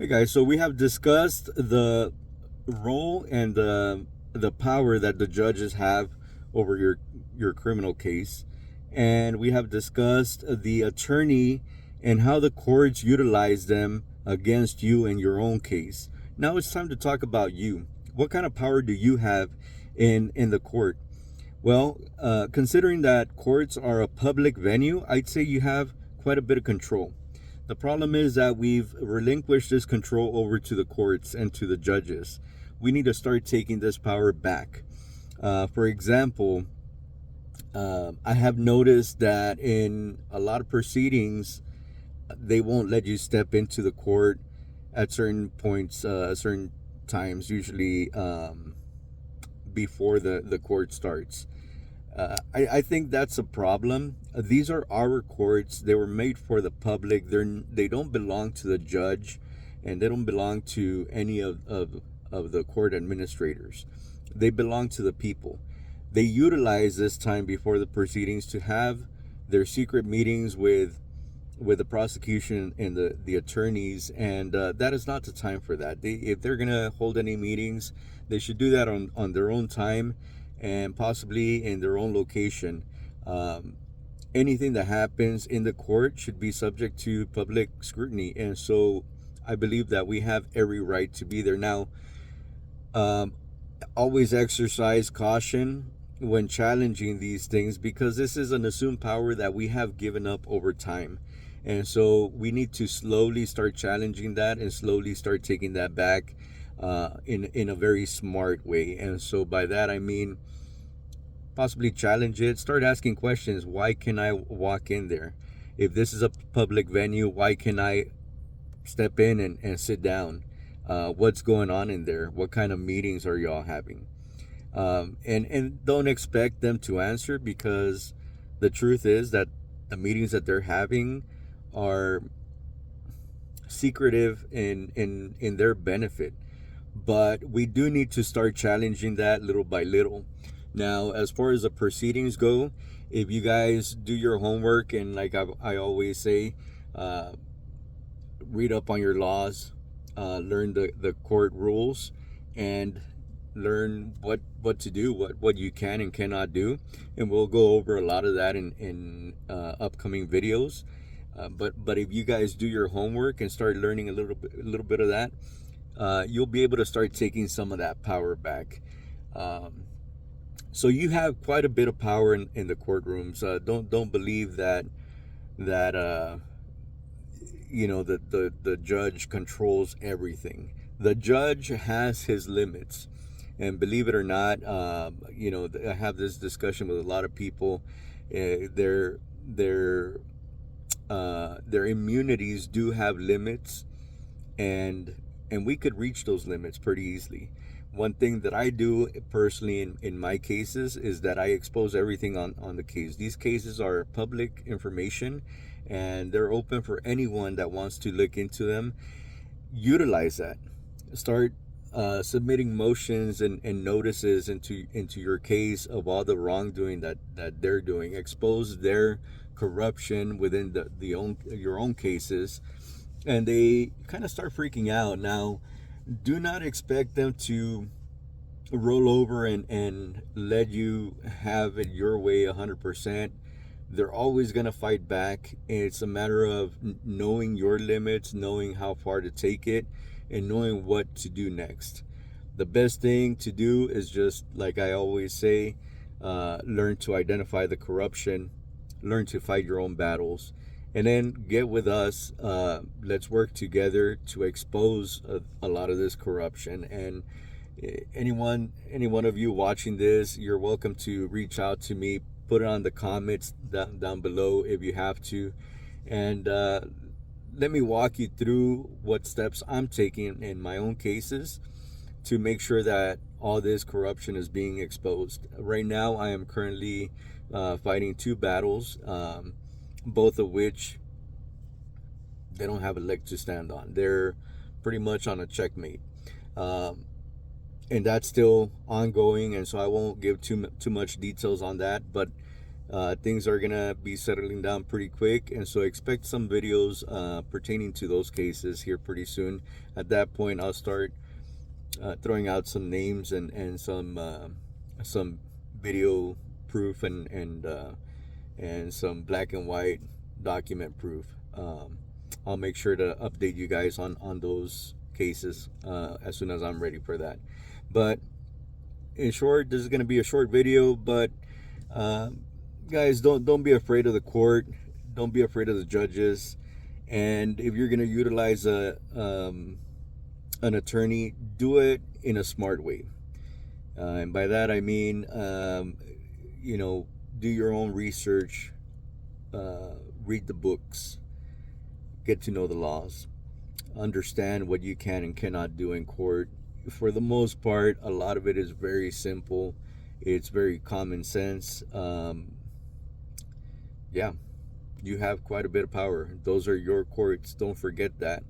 Hey guys, so we have discussed the role and the power that the judges have over your criminal case, and we have discussed the attorney and how the courts utilize them against you in your own case. Now it's time to talk about you. What kind of power do you have in the court? Well, considering that courts are a public venue, I'd say you have quite a bit of control. The problem is that we've relinquished this control over to the courts and to the judges. We need to start taking this power back. For example, I have noticed that in a lot of proceedings, they won't let you step into the court at certain points, certain times, usually before the court starts. I think that's a problem. These are our courts. They were made for the public. They don't belong to the judge, and they don't belong to any of the court administrators. They belong to the people. They utilize this time before the proceedings to have their secret meetings with the prosecution and the attorneys, and that is not the time for that. If they're gonna hold any meetings, they should do that on their own time and possibly in their own location. Um, Anything that happens in the court should be subject to public scrutiny, and so I believe that we have every right to be there. Now, um, always exercise caution when challenging these things because this is an assumed power that we have given up over time. And so we need to slowly start challenging that and slowly start taking that back in a very smart way. And so by that, I mean possibly challenge it, start asking questions. Why can I walk in there? If this is a public venue, why can I step in and sit down? What's going on in there? What kind of meetings are y'all having? And don't expect them to answer because the truth is that the meetings that they're having are secretive in their benefit. But we do need to start challenging that little by little. Now, as far as the proceedings go, if you guys do your homework and like I always say, uh, read up on your laws, learn the court rules, and learn what to do, what you can and cannot do, and we'll go over a lot of that in upcoming videos. But if you guys do your homework and start learning a little bit of that, you'll be able to start taking some of that power back. Um, so you have quite a bit of power in the courtrooms. Don't believe that the judge controls everything. The judge has his limits, and believe it or not, I have this discussion with a lot of people. Their immunities do have limits, and we could reach those limits pretty easily. One thing that I do personally in my cases is that I expose everything on the case. These cases are public information and they're open for anyone that wants to look into them. Utilize that. Start submitting motions and notices into your case of all the wrongdoing that they're doing. Expose their corruption within your own cases, and they kind of start freaking out. Now, do not expect them to roll over and let you have it your way 100%. They're always going to fight back. It's a matter of knowing your limits, knowing how far to take it, and knowing what to do next. The best thing to do is just, like I always say, learn to identify the corruption, learn to fight your own battles, and then get with us. Let's work together to expose a lot of this corruption. And any one of you watching this, you're welcome to reach out to me. Put it on the comments down below if you have to, and let me walk you through what steps I'm taking in my own cases to make sure that all this corruption is being exposed. Right now, I am currently fighting two battles, both of which they don't have a leg to stand on. They're pretty much on a checkmate. Um, and that's still ongoing, and so I won't give too much details on that. But Things are gonna be settling down pretty quick, and so expect some videos pertaining to those cases here pretty soon. At that point, I'll start throwing out some names and some video proof and some black and white document proof. I'll make sure to update you guys on those cases as soon as I'm ready for that. But in short, this is going to be a short video, but uh, guys, don't be afraid of the court. Don't be afraid of the judges. And if you're going to utilize an attorney, do it in a smart way. And by that I mean, do your own research, read the books, get to know the laws, understand what you can and cannot do in court. For the most part, a lot of it is very simple. It's very common sense. Yeah, you have quite a bit of power. Those are your courts. Don't forget that.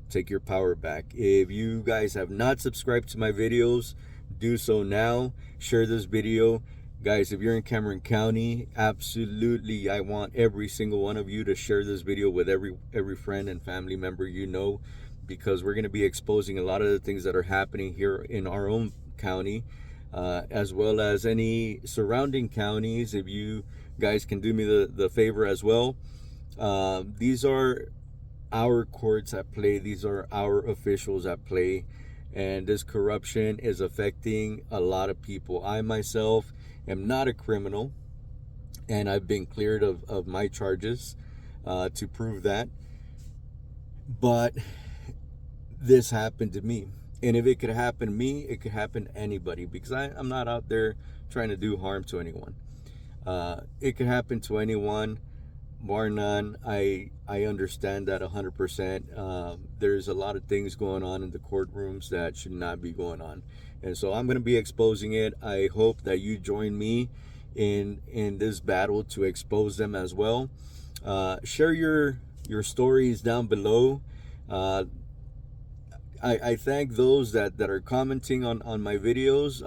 Take your power back. If you guys have not subscribed to my videos, do so now. Share this video. Guys, if you're in Cameron County, absolutely, I want every single one of you to share this video with every friend and family member you know, because we're going to be exposing a lot of the things that are happening here in our own county, as well as any surrounding counties. If you guys can do me the favor as well. These are our courts at play. These are our officials at play. And this corruption is affecting a lot of people. I myself am not a criminal, and I've been cleared of my charges to prove that. But this happened to me. And if it could happen to me, it could happen to anybody, because I'm not out there trying to do harm to anyone. It could happen to anyone, bar none. I understand that 100%. There's a lot of things going on in the courtrooms that should not be going on, and so I'm going to be exposing it. I hope that you join me in this battle to expose them as well. Share your stories down below. I thank those that are commenting on my videos.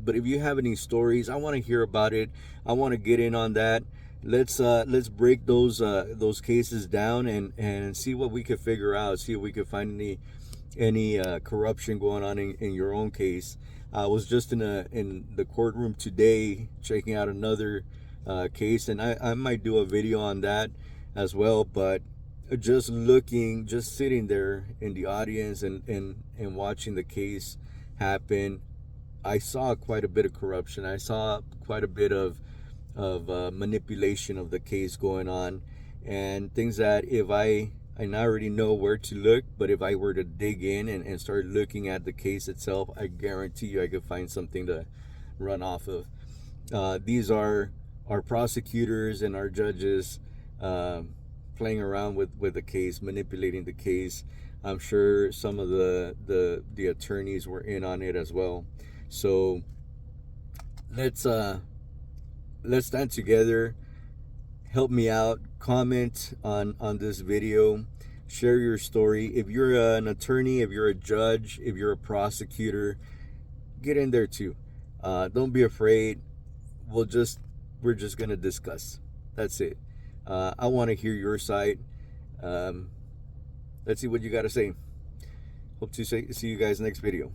But if you have any stories, I want to hear about it. I want to get in on that. Let's break those cases down and see what we could figure out. See if we could find any corruption going on in your own case. I was just in the courtroom today checking out another case, and I might do a video on that as well. But just sitting there in the audience and watching the case happen, I saw quite a bit of corruption. I saw quite a bit of manipulation of the case going on, and things that if I already know where to look, but if I were to dig in and start looking at the case itself, I guarantee you I could find something to run off of. These are our prosecutors and our judges playing around with the case, manipulating the case. I'm sure some of the attorneys were in on it as well. So let's stand together. Help me out. Comment on this video. Share your story. If you're an attorney, if you're a judge, if you're a prosecutor, get in there too. Don't be afraid. We're just gonna discuss. That's it. I want to hear your side. Let's see what you got to say. Hope to see you guys next video.